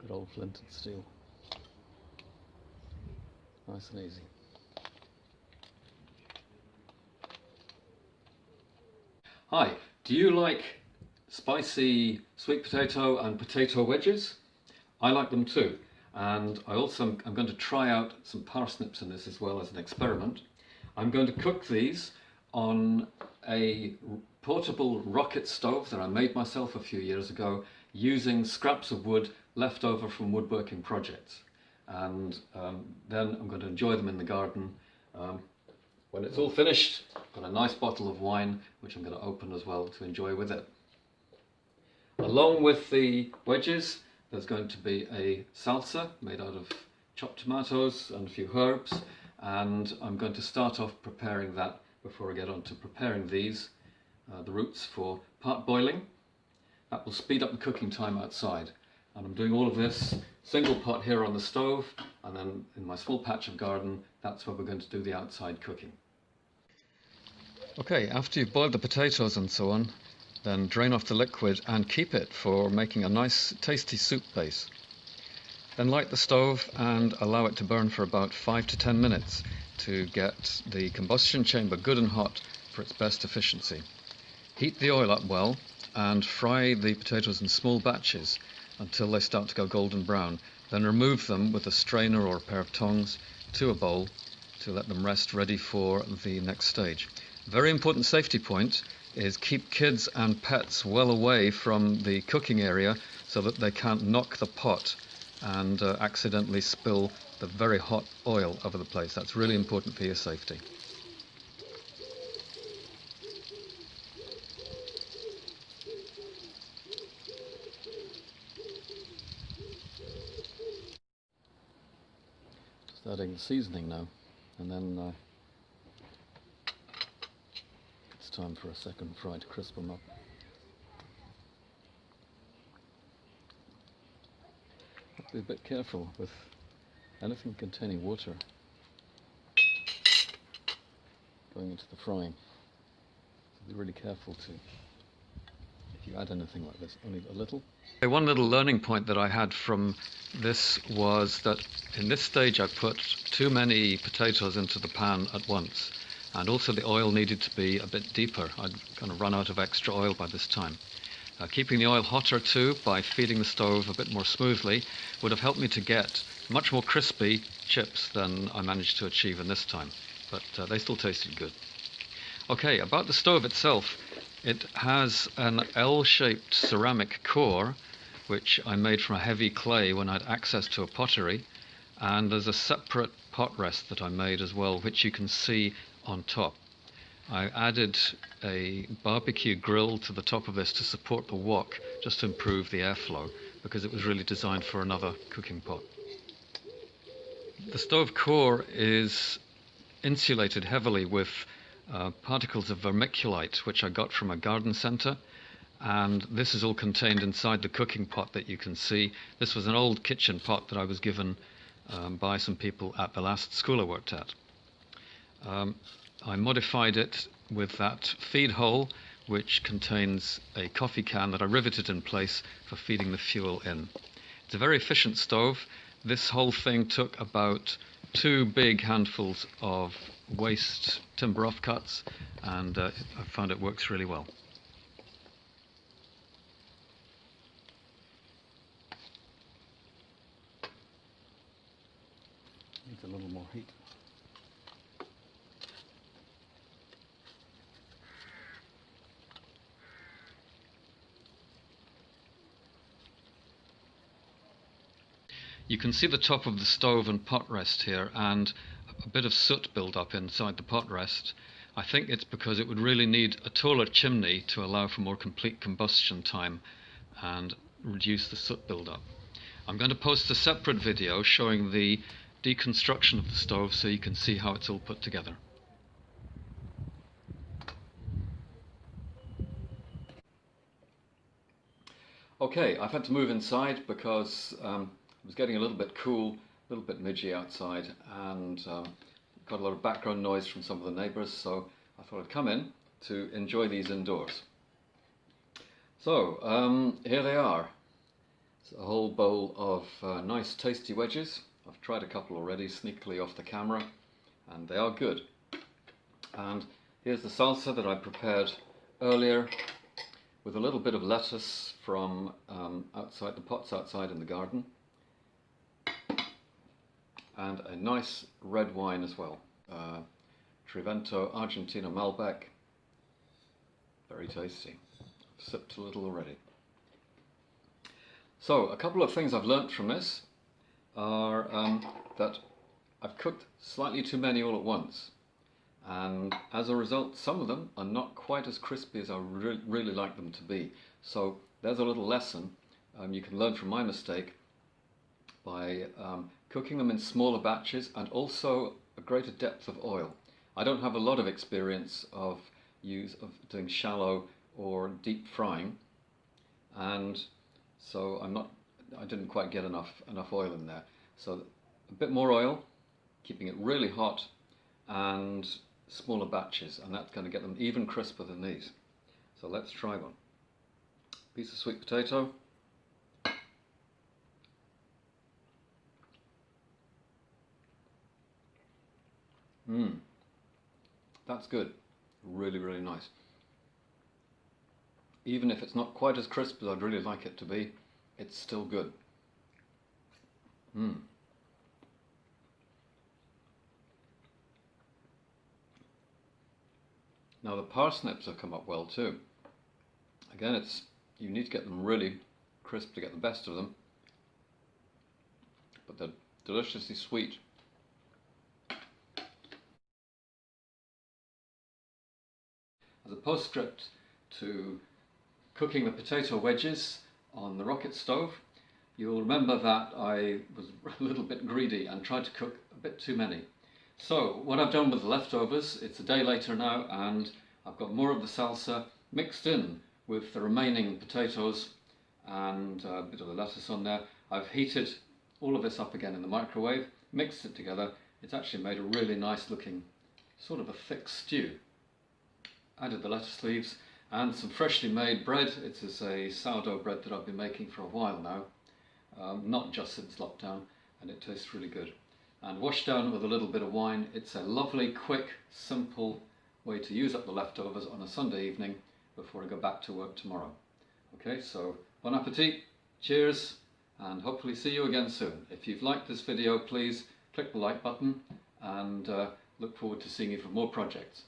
Good old flint and steel. Nice and easy. Hi, do you like spicy sweet potato and potato wedges? I like them too, and I'm going to try out some parsnips in this as well as an experiment. I'm going to cook these on a portable rocket stove that I made myself a few years ago using scraps of wood left over from woodworking projects, and then I'm going to enjoy them in the garden. When it's all finished, I've got a nice bottle of wine which I'm going to open as well to enjoy with it. Along with the wedges, there's going to be a salsa made out of chopped tomatoes and a few herbs, and I'm going to start off preparing that before I get on to preparing these, the roots for part boiling. That will speed up the cooking time outside, and I'm doing all of this single pot here on the stove, and then in my small patch of garden, that's where we're going to do the outside cooking. Okay, after you've boiled the potatoes and so on, then drain off the liquid and keep it for making a nice tasty soup base. Then light the stove and allow it to burn for about 5 to 10 minutes to get the combustion chamber good and hot for its best efficiency. Heat the oil up well and fry the potatoes in small batches until they start to go golden brown. Then remove them with a strainer or a pair of tongs to a bowl to let them rest ready for the next stage. Very important safety point is keep kids and pets well away from the cooking area so that they can't knock the pot and accidentally spill the very hot oil over the place. That's really important for your safety. Just adding the seasoning now, and then it's time for a second fry to crisp them up. Be a bit careful with anything containing water going into the frying. So be really careful if you add anything like this, only a little. One little learning point that I had from this was that in this stage I put too many potatoes into the pan at once, and also the oil needed to be a bit deeper. I'd kind of run out of extra oil by this time. Keeping the oil hotter too by feeding the stove a bit more smoothly would have helped me to get much more crispy chips than I managed to achieve in this time, but they still tasted good. Okay, about the stove itself, it has an L-shaped ceramic core which I made from a heavy clay when I had access to a pottery, and there's a separate pot rest that I made as well, which you can see on top. I added a barbecue grill to the top of this to support the wok, just to improve the airflow, because it was really designed for another cooking pot. The stove core is insulated heavily with particles of vermiculite, which I got from a garden centre, and this is all contained inside the cooking pot that you can see. This was an old kitchen pot that I was given by some people at the last school I worked at. I modified it with that feed hole, which contains a coffee can that I riveted in place for feeding the fuel in. It's a very efficient stove. This whole thing took about 2 big handfuls of waste timber offcuts, and I found it works really well. Needs a little more heat. You can see the top of the stove and pot rest here, and a bit of soot build up inside the pot rest. I think it's because it would really need a taller chimney to allow for more complete combustion time and reduce the soot build up. I'm going to post a separate video showing the deconstruction of the stove so you can see how it's all put together. Okay, I've had to move inside because it was getting a little bit cool, a little bit midgy outside, and got a lot of background noise from some of the neighbours, so I thought I'd come in to enjoy these indoors. So here they are, It's a whole bowl of nice tasty wedges. I've tried a couple already sneakily off the camera, and they are good. And here's the salsa that I prepared earlier with a little bit of lettuce from outside the pots outside in the garden, and a nice red wine as well. Trivento Argentina Malbec. Very tasty. I've sipped a little already. So a couple of things I've learnt from this are that I've cooked slightly too many all at once, and as a result some of them are not quite as crispy as I really like them to be. So there's a little lesson you can learn from my mistake by cooking them in smaller batches and also a greater depth of oil. I don't have a lot of experience of doing shallow or deep frying, and so I didn't quite get enough oil in there. So a bit more oil, keeping it really hot, and smaller batches, and that's going to get them even crisper than these. So let's try one. Piece of sweet potato. That's good. Really, really nice. Even if it's not quite as crisp as I'd really like it to be, it's still good. Now the parsnips have come up well too. Again, you need to get them really crisp to get the best of them, but they're deliciously sweet. As a postscript to cooking the potato wedges on the rocket stove, you'll remember that I was a little bit greedy and tried to cook a bit too many. So what I've done with the leftovers, it's a day later now, and I've got more of the salsa mixed in with the remaining potatoes and a bit of the lettuce on there. I've heated all of this up again in the microwave, mixed it together. It's actually made a really nice looking sort of a thick stew. Added the lettuce leaves and some freshly made bread. It is a sourdough bread that I've been making for a while now, not just since lockdown, and it tastes really good. And washed down with a little bit of wine. It's a lovely, quick, simple way to use up the leftovers on a Sunday evening before I go back to work tomorrow. Okay, so bon appetit, cheers, and hopefully see you again soon. If you've liked this video, please click the like button, and look forward to seeing you for more projects.